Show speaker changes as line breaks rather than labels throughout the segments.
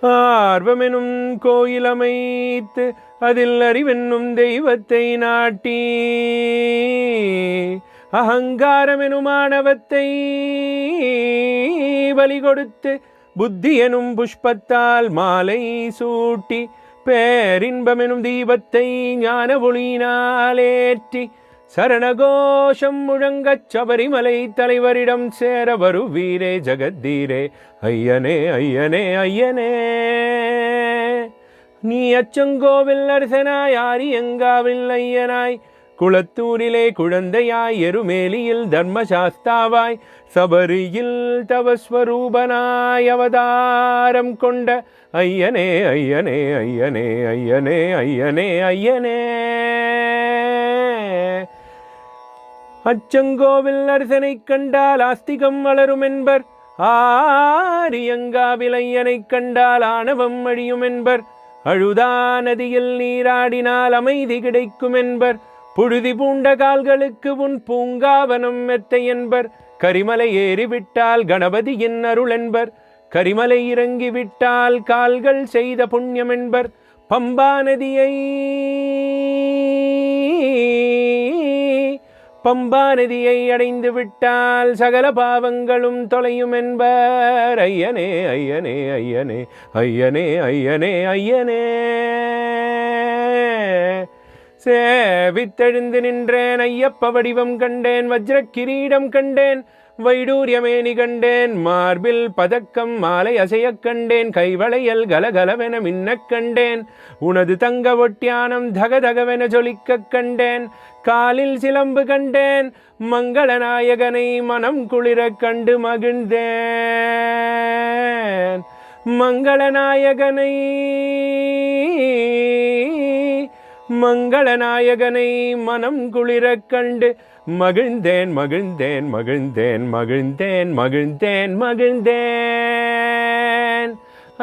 ஆர்வமெனும் கோயிலமைத்து அதில் அறிவென்னும் தெய்வத்தை நாட்டி அகங்காரமெனும் ஆணவத்தை பலி கொடுத்து புத்தி எனும் புஷ்பத்தால் மாலை சூட்டி பேரின்பமெனும் தீபத்தை ஞான ஒளியினாலேற்றி சரணகோஷம் முழங்கச் சபரிமலை தலைவரிடம் சேர வருவீரே ஜகத்தீரே ஐயனே ஐயனே ஐயனே. நீ அச்சங்கோவில் அரசனாய் ஆரியங்காவில் ஐயனாய் குளத்தூரிலே குழந்தையாய் எருமேலியில் தர்மசாஸ்தாவாய் சபரியில் தவஸ்வரூபனாய் அவதாரம் கொண்ட ஐயனே ஐயனே ஐயனே ஐயனே ஐயனே ஐயனே. அச்சங்கோவில் அரசனை கண்டால் ஆஸ்திகம் வளரும் என்பர், ஆரியங்காவில் ஐயனை கண்டால் ஆணவம் அழியும் என்பர், அழுதா நதியில் நீராடினால் அமைதி கிடைக்கும் என்பர், புழுதி பூண்ட கால்களுக்கு உன் பூங்காவனம் மெத்தை என்பர், கரிமலை ஏறிவிட்டால் கணபதியின் அருள் என்பர், கரிமலை இறங்கிவிட்டால் கால்கள் செய்த புண்ணியம் என்பர், பம்பா நதியை அடைந்து விட்டால் சகல பாவங்களும் தொலையும் என்பர். ஐயனே ஐயனே ஐயனே ஐயனே ஐயனே ஐயனே. சேவித்தெழுந்து நின்றேன், ஐயப்ப வடிவம் கண்டேன், வஜ்ர கிரீடம் கண்டேன், வைடூரியமேனி கண்டேன், மார்பில் பதக்கம் மாலை அசையக் கண்டேன், கைவளையல் கலகலவென மின்னக் கண்டேன், உனது தங்க ஒட்டியானம் தகதகவென ஜொலிக்கக் கண்டேன், காலில் சிலம்பு கண்டேன், மங்களநாயகனை மனம் குளிரக் கண்டு மகிழ்ந்தேன், மங்களநாயகனை மனம் குளிரக் கண்டு மகிழ்ந்தேன் மகிழ்ந்தேன் மகிழ்ந்தேன் மகிழ்ந்தேன் மகிழ்ந்தேன் மகிழ்ந்தேன்.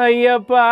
ஐயப்பா